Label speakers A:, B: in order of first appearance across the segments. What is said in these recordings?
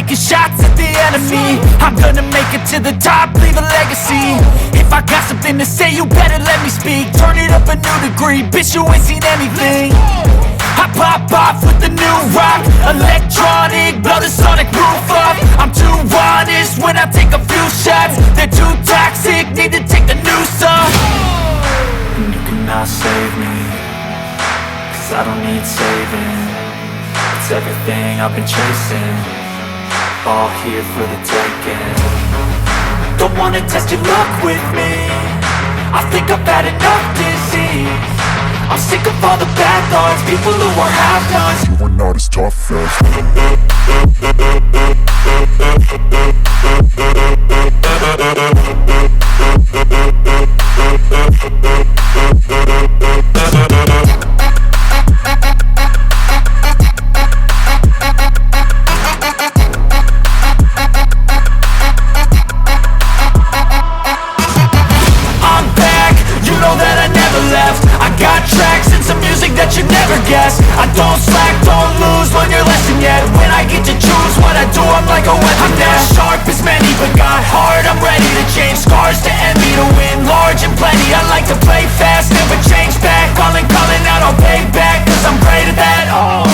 A: taking shots at the enemy. I'm gonna make it to the top, leave a legacy. If I got something to say, you better let me speak. Turn it up a new degree, bitch, you ain't seen anything. I pop off with the new rock, electronic, blow the sonic roof up. I'm too honest when I take a few shots. They're too toxic, need to take the noose off. And you cannot save me, cause I don't need saving. It's everything I've been chasing, all here for the taking. Don't wanna test your luck with me, I think I've had enough disease. I'm sick of all the bad thoughts, people who are half-nots.
B: You are not as tough as
A: I'm back, you know that I never left. I got tracks and some music that you never guessed. I don't slack, don't lose, learn your lesson yet. When I get to choose what I do, I'm like a weapon. I'm not sharp as many, but got hard, I'm ready to change. Scars to envy, to win large and plenty. I like to play fast, never change back. Calling out, I'll pay back, cause I'm great at that. Oh,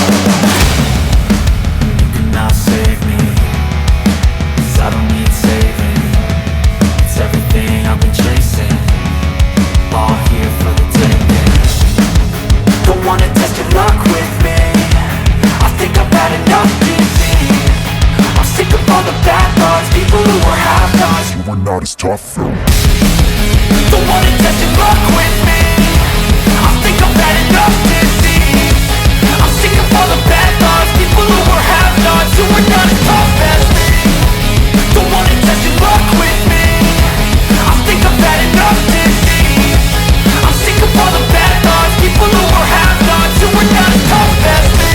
A: you cannot save me, cause I don't need saving. It's everything I've been chasing, all here for the taking. Don't wanna test your luck with me, I think I've had enough disease. I'm sick of all the bad thoughts, people who are half-nots.
B: you are not as tough as
A: Don't wanna test your luck with me, I think I've had enough disease. I'm sick of all the bad thoughts, people who are half-nots, who are not as tough as me. Don't wanna test your luck with me, I think I've had enough disease. I'm sick of all the bad thoughts, people who are half-nots, who are not as tough as me.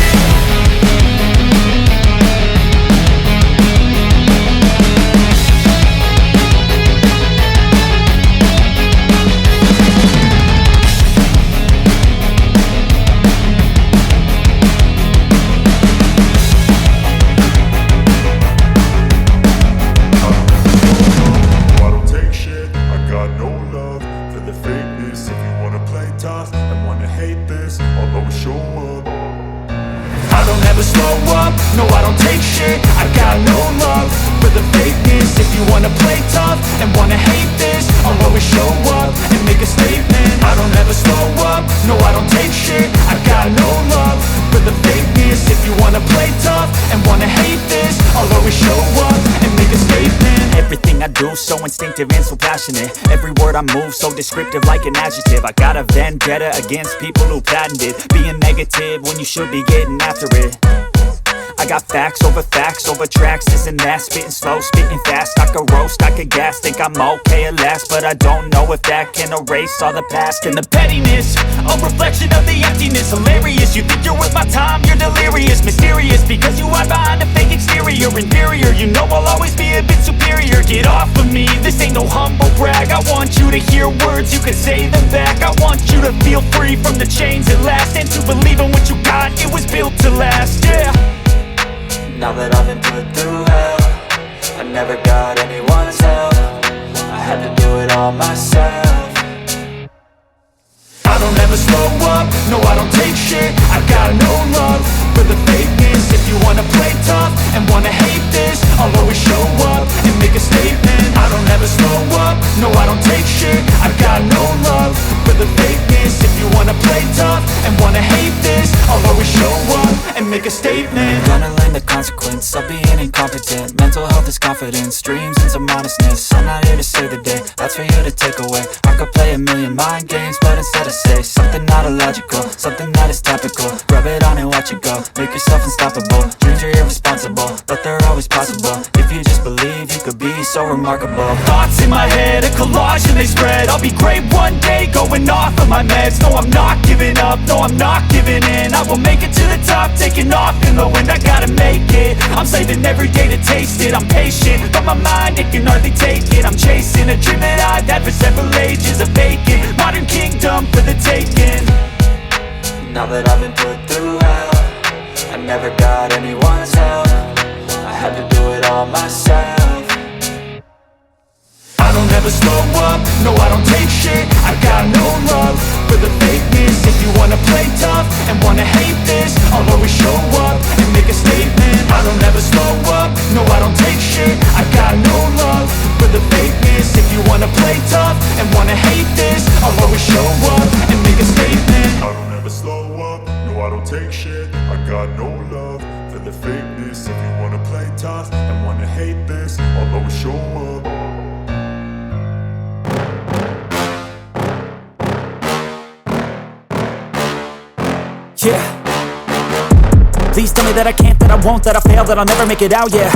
B: I don't take shit, I got no love for the fakeness. If you wanna play tough and wanna hate this, I'll always show up.
A: I don't ever slow up, no I don't take shit. I got no love for the fakeness. If you wanna play tough and wanna hate this, I'll always show up and make a statement. I don't ever slow up, no I don't take shit. I got no love for the fakeness. If you wanna play tough and wanna hate this, I'll always show up and make a statement. Everything I do so instinctive and so passionate. Every word I move so descriptive like an adjective. I got a vendetta against people who patented being negative when you should be getting after it. I got facts over tracks, this and that. Spitting slow, spitting fast. I could roast, I could gas. Think I'm okay at last, but I don't know if that can erase all the past. And the pettiness, a reflection of the emptiness. Hilarious, you think you're worth my time, you're delirious. Mysterious, because you hide behind a fake exterior. Inferior, you know I'll always be a bit superior. Get off of me, this ain't no humble brag. I want you to hear words, you can say them back. I want you to feel free from the chains at last, and to believe in what you got, it was built to last, yeah. Now that I've been put through hell, I never got anyone's help. I had to do it all myself. I don't ever slow up, no I don't take shit. I got no love for the fakeness. If you wanna play tough and wanna hate this, I'll always show up and make a statement. I don't ever slow up, no I don't take shit. I got no love for the fakeness. If you wanna play tough and wanna hate this, I'll always show up and make a statement. Gonna learn the consequence of being incompetent. Mental health is confidence, dreams and some honestness. I'm not here to save the day, that's for you to take away. I could play a million mind games, but instead I say something not illogical, something that is topical. Rub it on and watch it go, make yourself unstoppable. Dreams are irresponsible, but they're always possible. If you just believe, you could be so remarkable. Thoughts in my head, a collage and they spread. I'll be great one day, going off of my meds. No, I'm not giving up, no, I'm not giving in. I will make it to the top, taking off in the wind. I gotta make it, I'm saving every day to taste it. I'm patient, but my mind, it can hardly take it. I'm chasing a dream that I've had for several ages. A vacant, modern kingdom for the taking. Now that I've been put through hell, I never got anyone's help. I had to do it all myself. I don't ever slow up, no I don't take shit. I got no love for the fakeness. If you wanna play tough and wanna hate this, I'll always show up and make a statement. I don't ever slow up, no I don't take shit. I got no love for the fakeness. If you wanna play tough and wanna hate this, I'll always show up and make a statement.
B: I don't ever slow up, no I don't take shit. I got no love for the fakeness. If you wanna play tough and wanna hate this, I'll always show up.
C: Yeah. Please tell me that I can't, that I won't, that I fail, that I'll never make it out, yeah.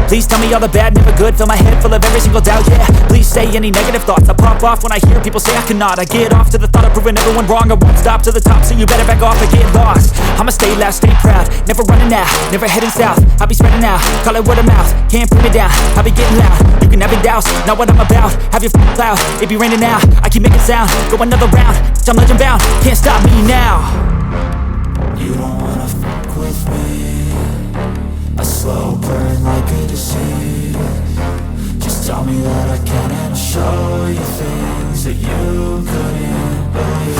C: Please tell me all the bad, never good, fill my head full of every single doubt, yeah. Please say any negative thoughts, I pop off when I hear people say I cannot. I get off to the thought of proving everyone wrong. I won't stop to the top, so you better back off or get lost. I'ma stay loud, stay proud, never running out, never heading south. I'll be spreading out, call it word of mouth, can't put me down, I'll be getting loud. You can have your doubts, not what I'm about, have your f***ing cloud. It be raining now, I keep making sound, go another round, I'm legend bound, can't stop me now.
A: You don't wanna fuck with me, a slow burn like a disease. Just tell me that I can and I'll show you things that you couldn't believe.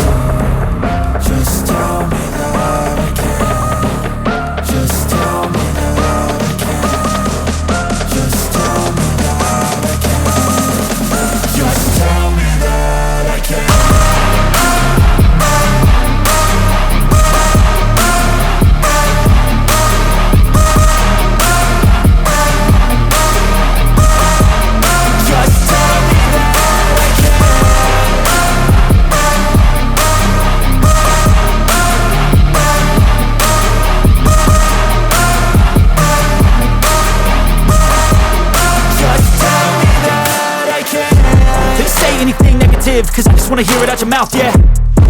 A: Just tell me that I can. Just tell me that I can. Just tell me that I can. Just tell me that I can.
C: Cause I just wanna hear it out your mouth, yeah.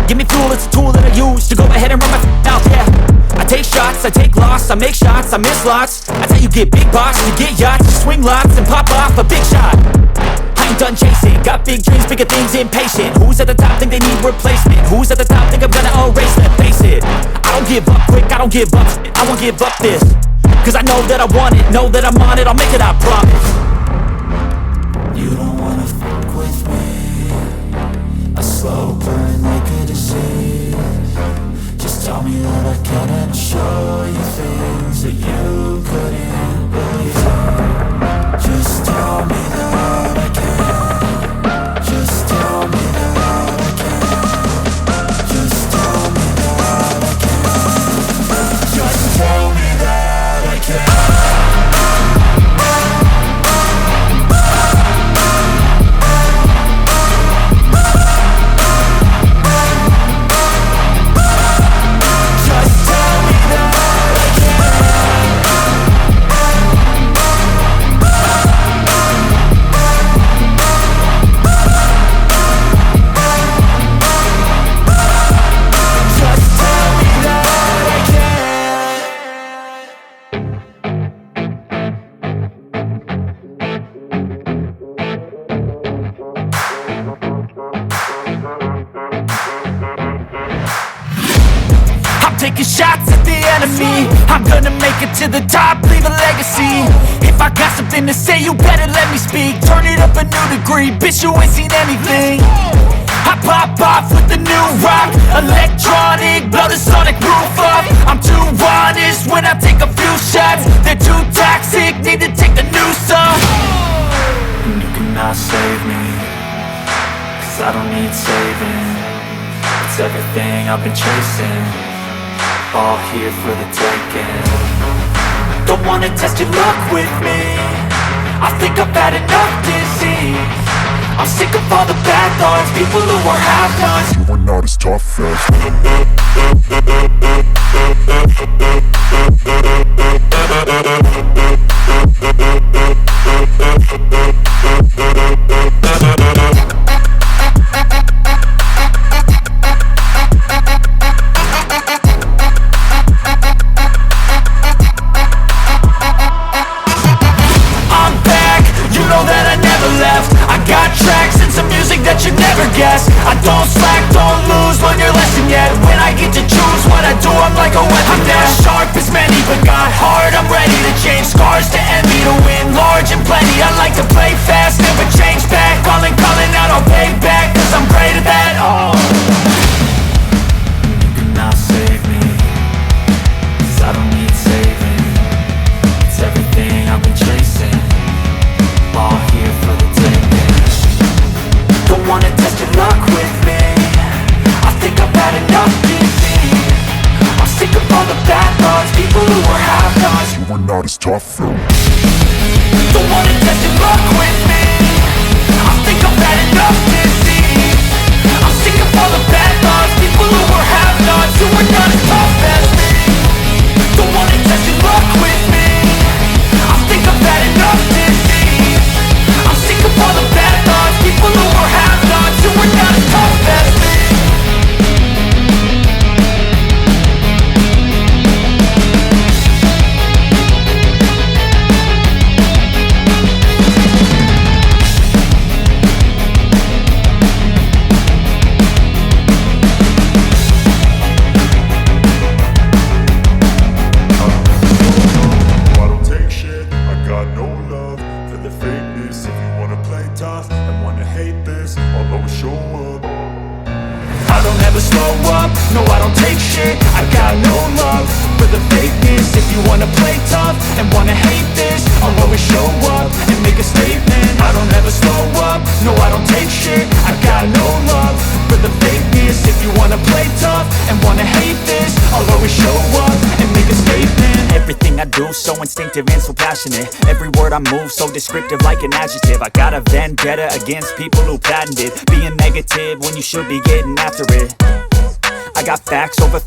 C: Give me fuel, it's a tool that I use to go ahead and run my mouth, yeah. I take shots, I take loss, I make shots, I miss lots. That's how you get big box, you get yachts, you swing lots and pop off a big shot. I ain't done chasing, got big dreams, bigger things, impatient. Who's at the top think they need replacement? Who's at the top think I'm gonna erase them? Face it, I don't give up quick, I don't give up shit, I won't give up this. Cause I know that I want it, know that I'm on it, I'll make it, I promise.
A: You don't wanna fuck with me, a slow burn like a disease. Just tell me that I can and I'll show you things that you couldn't believe. Just tell me that I can. Just tell me that I can. Just tell me that I can. Just tell me that I can.
C: Taking shots at the enemy, I'm gonna make it to the top, leave a legacy. If I got something to say, you better let me speak. Turn it up a new degree, bitch, you ain't seen anything. I pop off with the new rock, electronic, blow the sonic roof up. I'm too honest when I take a few shots. They're too toxic, need to take the noose off.
A: And you cannot save me, cause I don't need saving. It's everything I've been chasing, all here for the taking. Don't wanna test your luck with me, I think I've had enough disease. I'm sick of all the bad thoughts, people who are half-nots.
B: You are not as tough as
A: I don't slack, don't lose, learn your lesson yet. When I get to choose what I do, I'm like a weapon. I'm not sharp as many, but got heart, I'm ready to change scars to envy, to win large and plenty. I like to play fast, never change back. Calling out, I'll pay back, cause I'm great at that. Oh, you cannot save me, cause I don't need saving. It's everything I've been chasing, all here for the taking. Don't wanna test your luck with me, I think I've had enough defeat. I'm sick of all the bad thoughts, people who were half-nots.
B: You were not as tough though.
A: Don't wanna test your luck with me, I think I've had enough deceit. I'm sick of all the bad thoughts, people who were half-nots, who were not as tough as me. Don't wanna test your luck with me, I think I've had enough deceit. I'm sick of all the bad thoughts, people who were half-nots, who were not as tough as me. No, I don't take shit, I got no love for the fakeness. If you wanna play tough and wanna hate this, I'll always show up and make a statement. I don't ever slow up, no, I don't take shit, I got no love for the fakeness. If you wanna play tough and wanna hate this, I'll always show up and make a statement. Everything I do so instinctive and so passionate, every word I move so descriptive like an adjective. I got a vendetta against people who patented being negative when you should be getting after it. I got facts over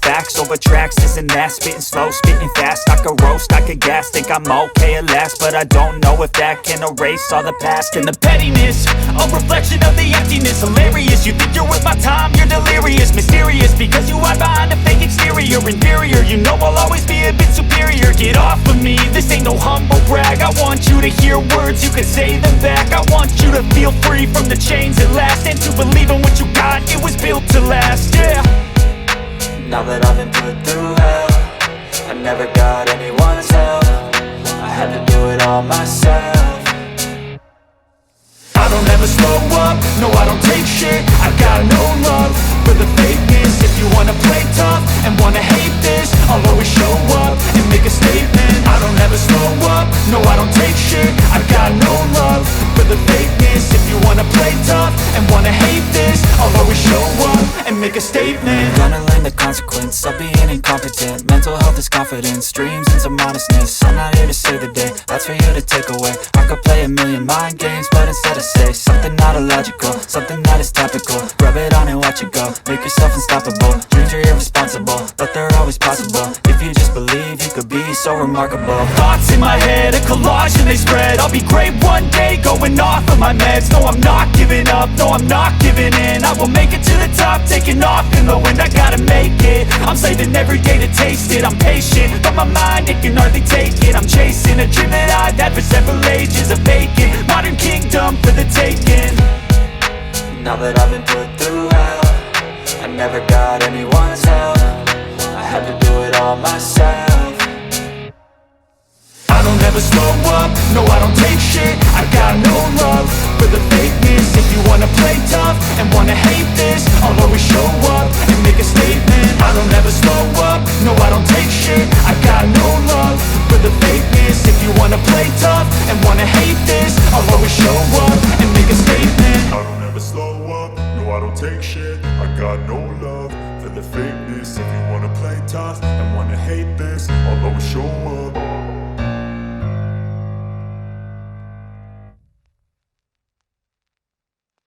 A: tracks, this and that. Spitting slow, spitting fast, I could roast, I could gas. Think I'm okay at last, but I don't know if that can erase all the past. And the pettiness, a reflection of the emptiness. Hilarious, you think you're worth my time, you're delirious. Mysterious, because you hide behind a fake exterior. Inferior, you know I'll always be a bit superior. Get off of me, this ain't no humble brag. I want you to hear words, you can say them back. I want you to feel free from the chains at last, and to believe in what you got, it was built to last, yeah. Now that I've been put through hell, I never got anyone's help, I had to do it all myself. I don't ever slow up, no I don't take shit, I got no love for the fakeness. If you wanna play tough and wanna hate this, I'll always show up and make a statement. I don't ever slow up, no I don't take shit, I got no love for the fakeness. If you wanna play tough and wanna hate this, I'll always show up and make a statement. Gonna learn the consequence of being incompetent. Mental health is confidence, dreams and some honestness. I'm not here to save the day, that's for you to take away. I could play a million mind games, but instead I say something not illogical, something that is topical. Rub it on and watch it go, make yourself unstoppable. Dreams are irresponsible, but they're always possible. If you just believe, you could be so remarkable. Thoughts in my head, a collage and they spread. I'll be great one day, going off of my meds. No, I'm not giving up, no, I'm not giving in. I will make it to the top, taking off in the wind. I gotta make it, I'm saving every day to taste it. I'm patient, but my mind, it can hardly take it. I'm chasing a dream that I've had for several ages. A vacant, modern kingdom for the taking. Now that I've been put through hell, I never got anyone's help, I had to do it all myself. I don't ever slow up, no I don't take shit, I got no love for the fakeness. If you wanna play tough and wanna hate this, I'll always show up and make a statement. I don't ever slow up, no I don't take shit, I got no love for the fakeness. If you wanna play tough and wanna hate this, I'll always show up and make a statement.
B: I don't ever slow up, no I don't take shit, I got no love for the fakeness. If you wanna play tough and wanna hate this, I'll always show up